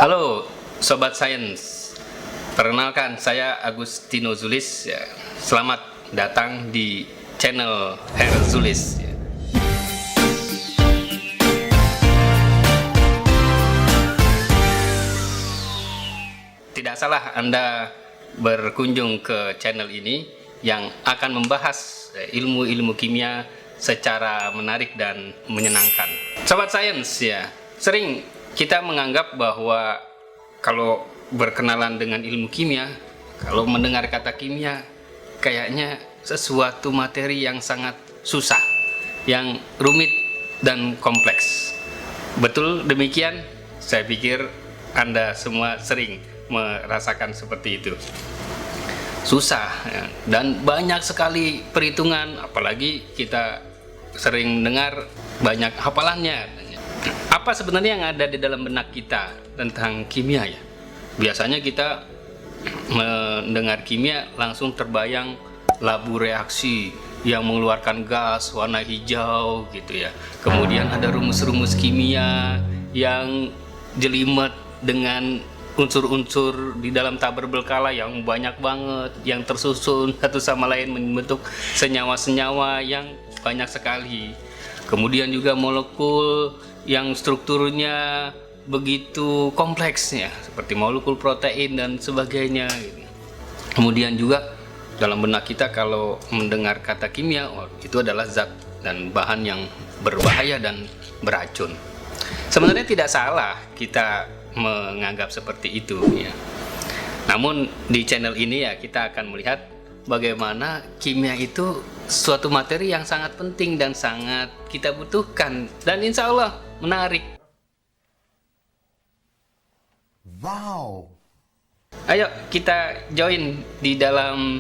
Halo Sobat Sains, perkenalkan saya Agustino Zulis ya. Selamat datang di channel Her Zulis ya. Tidak salah Anda berkunjung ke channel ini yang akan membahas ilmu-ilmu kimia secara menarik dan menyenangkan. Sobat Sains ya, sering kita menganggap bahwa kalau berkenalan dengan ilmu kimia, kalau mendengar kata kimia, kayaknya sesuatu materi yang sangat susah, yang rumit dan kompleks. Betul demikian? Saya pikir Anda semua sering merasakan seperti itu. Susah ya, dan banyak sekali perhitungan, apalagi kita sering mendengar banyak hafalannya. Apa sebenarnya yang ada di dalam benak kita tentang kimia ya? Biasanya kita mendengar kimia langsung terbayang labu reaksi yang mengeluarkan gas warna hijau gitu ya. Kemudian ada rumus-rumus kimia yang jelimet dengan unsur-unsur di dalam tabel berkala yang banyak banget, yang tersusun satu sama lain membentuk senyawa-senyawa yang banyak sekali. Kemudian juga molekul yang strukturnya begitu kompleks ya, seperti molekul protein dan sebagainya gitu. Kemudian juga dalam benak kita kalau mendengar kata kimia, itu adalah zat dan bahan yang berbahaya dan beracun. Sebenarnya tidak salah kita menganggap seperti itu ya. Namun di channel ini ya kita akan melihat bagaimana kimia itu suatu materi yang sangat penting dan sangat kita butuhkan, dan insya Allah menarik. Wow. Ayo kita join di dalam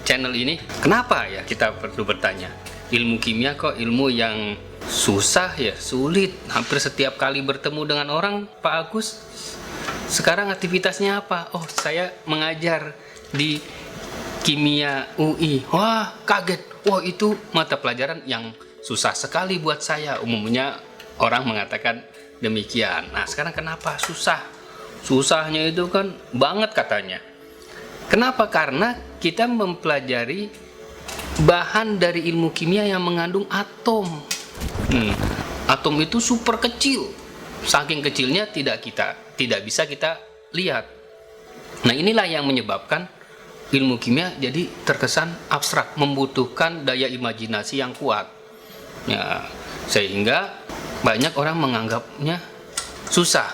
channel ini. Kenapa ya kita perlu bertanya? Ilmu kimia kok ilmu yang susah ya, sulit. Hampir setiap kali bertemu dengan orang, Pak Agus, sekarang aktivitasnya apa? Oh, saya mengajar di Kimia UI. Wah, kaget. Wah, itu mata pelajaran yang susah sekali buat saya. Umumnya orang mengatakan demikian. Nah, sekarang kenapa susah? Susahnya itu kan banget katanya. Kenapa? Karena kita mempelajari bahan dari ilmu kimia yang mengandung atom. Atom itu super kecil. Saking kecilnya tidak bisa kita lihat. Nah, inilah yang menyebabkan ilmu kimia jadi terkesan abstrak, membutuhkan daya imajinasi yang kuat ya, sehingga banyak orang menganggapnya susah,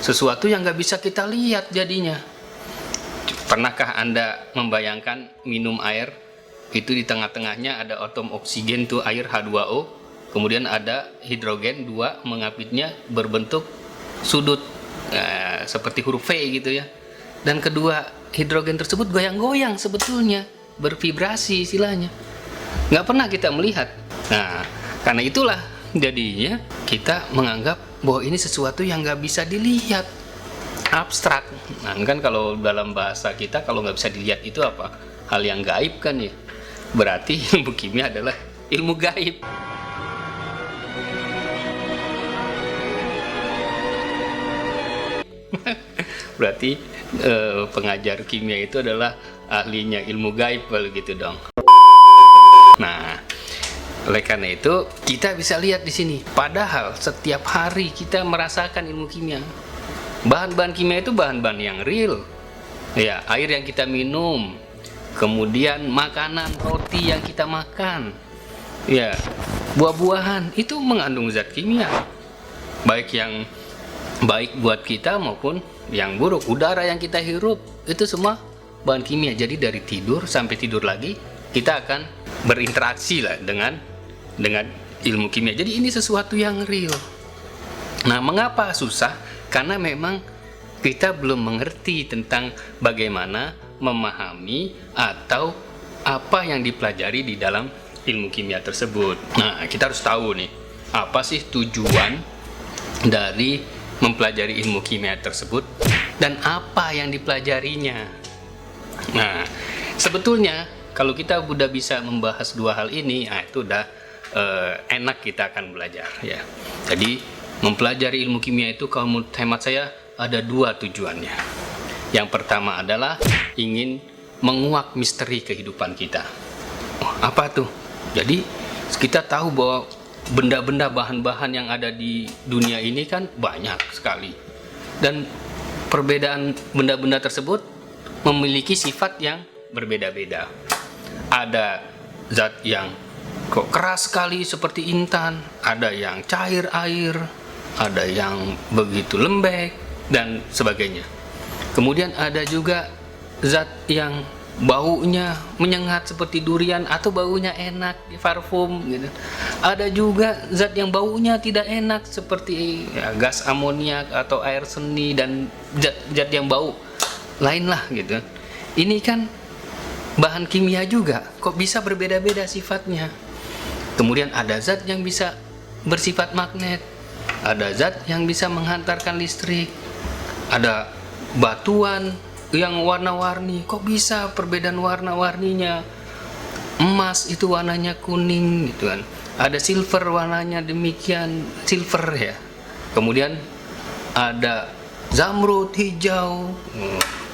sesuatu yang nggak bisa kita lihat jadinya. Pernahkah Anda membayangkan minum air itu di tengah-tengahnya ada atom oksigen tuh air H2O, kemudian ada hidrogen 2 mengapitnya berbentuk sudut seperti huruf V gitu ya, dan kedua hidrogen tersebut goyang-goyang sebetulnya, bervibrasi istilahnya. Nggak pernah kita melihat. Nah, karena itulah jadinya kita menganggap bahwa ini sesuatu yang nggak bisa dilihat, abstrak. Nah, kan kalau dalam bahasa kita kalau nggak bisa dilihat itu apa? Hal yang gaib kan ya. Berarti ilmu kimia adalah ilmu gaib. Berarti pengajar kimia itu adalah ahlinya ilmu gaib kalau gitu dong. Nah, oleh karena itu kita bisa lihat di sini. Padahal setiap hari kita merasakan ilmu kimia. Bahan-bahan kimia itu bahan-bahan yang real. Ya, air yang kita minum, kemudian makanan, roti yang kita makan, ya, buah-buahan itu mengandung zat kimia. Baik yang baik buat kita maupun yang buruk. Udara yang kita hirup itu semua bahan kimia. Jadi dari tidur sampai tidur lagi kita akan berinteraksi lah dengan ilmu kimia. Jadi ini sesuatu yang real. Nah, mengapa susah? Karena memang kita belum mengerti tentang bagaimana memahami atau apa yang dipelajari di dalam ilmu kimia tersebut. Nah, kita harus tahu nih, apa sih tujuan dari mempelajari ilmu kimia tersebut dan apa yang dipelajarinya. Nah, sebetulnya kalau kita udah bisa membahas dua hal ini, nah itu udah enak kita akan belajar ya. Jadi mempelajari ilmu kimia itu kalau menurut hemat saya ada dua tujuannya. Yang pertama adalah ingin menguak misteri kehidupan kita. Apa tuh? Jadi kita tahu bahwa benda-benda bahan-bahan yang ada di dunia ini kan banyak sekali. Dan perbedaan benda-benda tersebut memiliki sifat yang berbeda-beda. Ada zat yang kok keras sekali seperti intan, ada yang cair air, ada yang begitu lembek dan sebagainya. Kemudian ada juga zat yang baunya menyengat seperti durian atau baunya enak, parfum gitu. Ada juga zat yang baunya tidak enak seperti gas amoniak atau air seni dan zat yang bau lain lah gitu. Ini kan bahan kimia juga, kok bisa berbeda-beda sifatnya. Kemudian ada zat yang bisa bersifat magnet, ada zat yang bisa menghantarkan listrik, ada batuan yang warna-warni, kok bisa perbedaan warna-warninya. Emas itu warnanya kuning gitu kan. Ada silver warnanya demikian, silver ya. Kemudian ada zamrud hijau,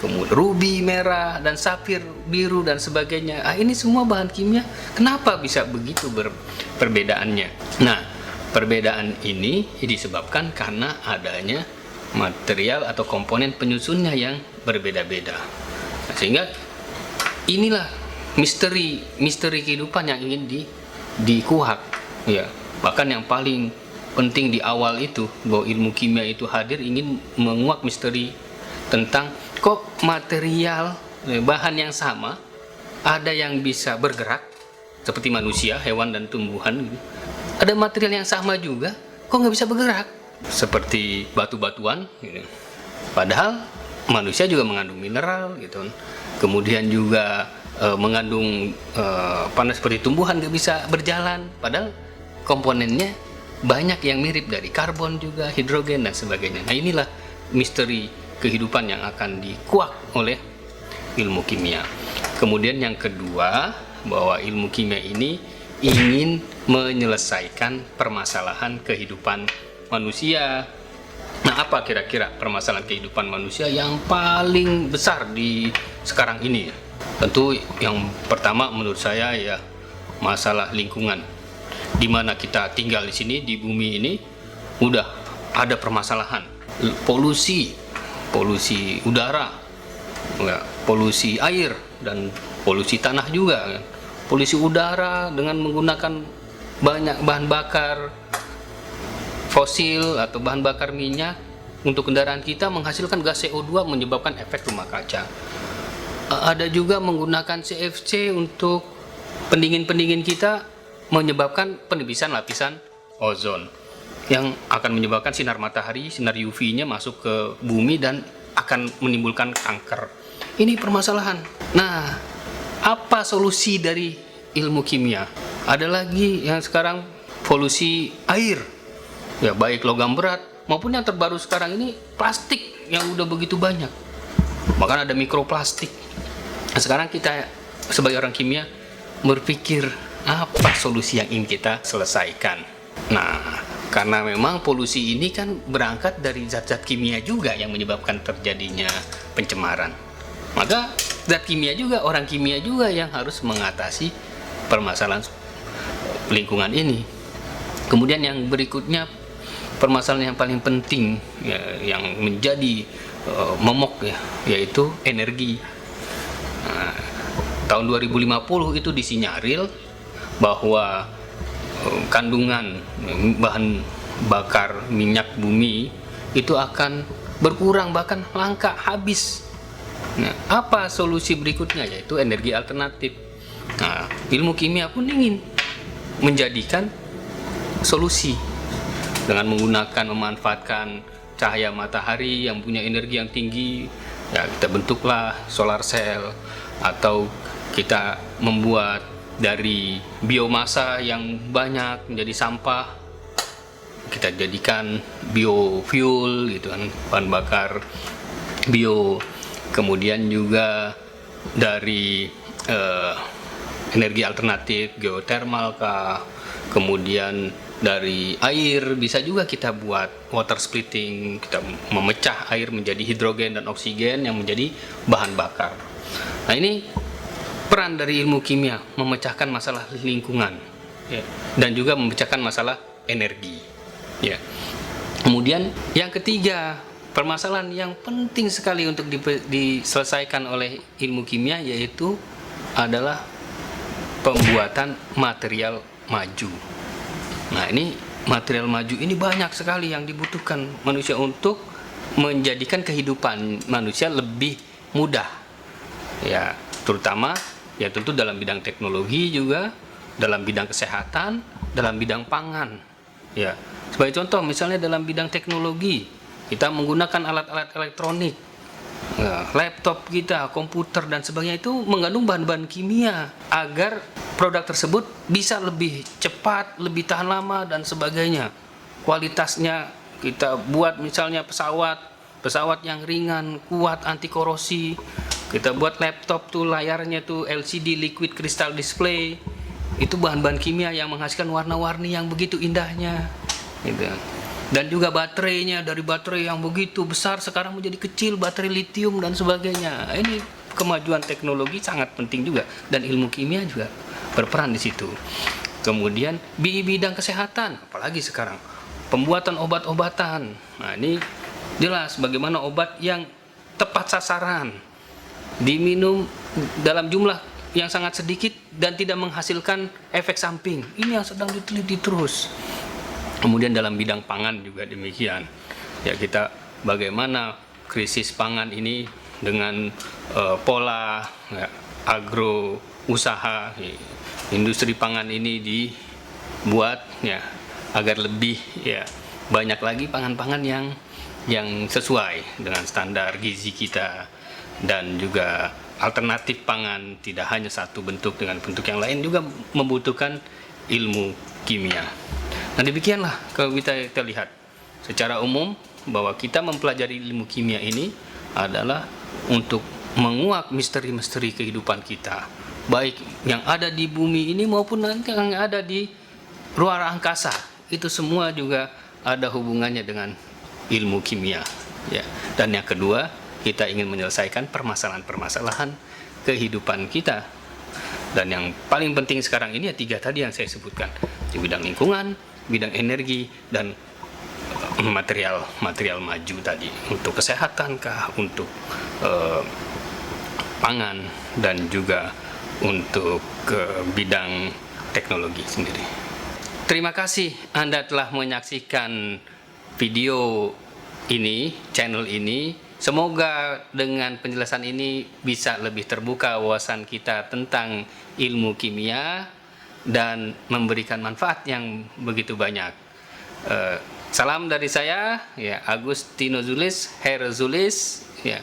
kemudian ruby merah dan safir biru dan sebagainya. Ini semua bahan kimia. Kenapa bisa begitu perbedaannya? Nah, perbedaan ini disebabkan karena adanya material atau komponen penyusunnya yang berbeda-beda. Sehingga inilah misteri kehidupan yang ingin dikuak ya. Bahkan yang paling penting di awal itu bahwa ilmu kimia itu hadir ingin menguak misteri tentang kok material bahan yang sama ada yang bisa bergerak seperti manusia, hewan dan tumbuhan gitu. Ada material yang sama juga kok nggak bisa bergerak seperti batu-batuan gitu. Padahal manusia juga mengandung mineral gitu. Kemudian juga mengandung panas seperti tumbuhan nggak bisa berjalan. Padahal komponennya banyak yang mirip dari karbon juga, hidrogen dan sebagainya. Nah inilah misteri kehidupan yang akan dikuak oleh ilmu kimia. Kemudian yang kedua, bahwa ilmu kimia ini ingin menyelesaikan permasalahan kehidupan manusia. Nah, apa kira-kira permasalahan kehidupan manusia yang paling besar di sekarang ini? Tentu yang pertama menurut saya ya masalah lingkungan. Di mana kita tinggal di sini di bumi ini udah ada permasalahan polusi udara, polusi air dan polusi tanah juga. Polusi udara dengan menggunakan banyak bahan bakar fosil atau bahan bakar minyak untuk kendaraan kita menghasilkan gas CO2 menyebabkan efek rumah kaca. Ada juga menggunakan CFC untuk pendingin kita menyebabkan penipisan lapisan ozon yang akan menyebabkan sinar matahari, sinar UV-nya masuk ke bumi dan akan menimbulkan kanker. Ini permasalahan. Nah, apa solusi dari ilmu kimia? Ada lagi yang sekarang polusi air. Ya, baik logam berat maupun yang terbaru sekarang ini plastik yang udah begitu banyak. Bahkan ada mikroplastik. Nah, sekarang kita sebagai orang kimia berpikir apa solusi yang ingin kita selesaikan. Nah, karena memang polusi ini kan berangkat dari zat-zat kimia juga yang menyebabkan terjadinya pencemaran. Maka zat kimia juga, orang kimia juga yang harus mengatasi permasalahan lingkungan ini. Kemudian yang berikutnya, permasalahan yang paling penting ya, yang menjadi momok ya, yaitu energi. Nah, tahun 2050 itu disinyalir bahwa kandungan bahan bakar minyak bumi itu akan berkurang, bahkan langka, habis. Nah, apa solusi berikutnya? Yaitu energi alternatif. Nah, ilmu kimia pun ingin menjadikan solusi dengan memanfaatkan cahaya matahari yang punya energi yang tinggi. Ya, kita bentuklah solar cell atau kita membuat dari biomasa yang banyak menjadi sampah, kita jadikan biofuel gitu kan, bahan bakar bio. Kemudian juga dari energi alternatif geotermal kah, kemudian Dari air bisa juga kita buat water splitting, kita memecah air menjadi hidrogen dan oksigen yang menjadi bahan bakar. Nah, ini peran dari ilmu kimia, memecahkan masalah lingkungan, ya, dan juga memecahkan masalah energi, ya. Kemudian yang ketiga, permasalahan yang penting sekali untuk diselesaikan oleh ilmu kimia yaitu adalah pembuatan material maju. Nah, ini material maju ini banyak sekali yang dibutuhkan manusia untuk menjadikan kehidupan manusia lebih mudah. Ya, terutama ya tentu dalam bidang teknologi juga, dalam bidang kesehatan, dalam bidang pangan. Ya, sebagai contoh misalnya dalam bidang teknologi, kita menggunakan alat-alat elektronik, ya, laptop kita, komputer dan sebagainya itu mengandung bahan-bahan kimia agar produk tersebut bisa lebih cepat, lebih tahan lama dan sebagainya. Kualitasnya kita buat misalnya pesawat yang ringan, kuat, anti korosi. Kita buat laptop tuh layarnya tuh LCD liquid crystal display. Itu bahan-bahan kimia yang menghasilkan warna-warni yang begitu indahnya. Gitu. Dan juga baterainya, dari baterai yang begitu besar sekarang menjadi kecil, baterai litium dan sebagainya. Ini kemajuan teknologi sangat penting juga, dan ilmu kimia juga berperan di situ. Kemudian di bidang kesehatan, apalagi sekarang pembuatan obat-obatan. Nah, ini jelas bagaimana obat yang tepat sasaran, diminum dalam jumlah yang sangat sedikit dan tidak menghasilkan efek samping. Ini yang sedang diteliti terus. Kemudian dalam bidang pangan juga demikian. Ya, kita bagaimana krisis pangan ini dengan pola ya, agro usaha, ya, industri pangan ini dibuat ya agar lebih ya banyak lagi pangan-pangan yang sesuai dengan standar gizi kita, dan juga alternatif pangan tidak hanya satu bentuk dengan bentuk yang lain juga membutuhkan ilmu kimia. Nah, demikianlah kalau kita lihat secara umum bahwa kita mempelajari ilmu kimia ini adalah untuk menguak misteri-misteri kehidupan kita, baik yang ada di bumi ini maupun nanti yang ada di luar angkasa. Itu semua juga ada hubungannya dengan ilmu kimia, ya. Dan yang kedua, kita ingin menyelesaikan permasalahan-permasalahan kehidupan kita. Dan yang paling penting sekarang ini ya tiga tadi yang saya sebutkan, di bidang lingkungan, bidang energi, dan material maju tadi, untuk kesehatan kah, untuk pangan, dan juga untuk bidang teknologi sendiri. Terima kasih Anda telah menyaksikan video ini, channel ini. Semoga dengan penjelasan ini bisa lebih terbuka wawasan kita tentang ilmu kimia dan memberikan manfaat yang begitu banyak. Salam dari saya, ya, Agustino Zulis, Herr Zulis, ya.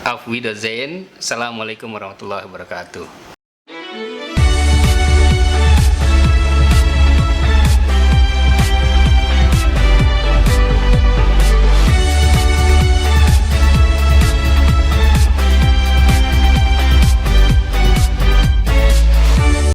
Auf Wiedersehen. Assalamualaikum warahmatullahi wabarakatuh.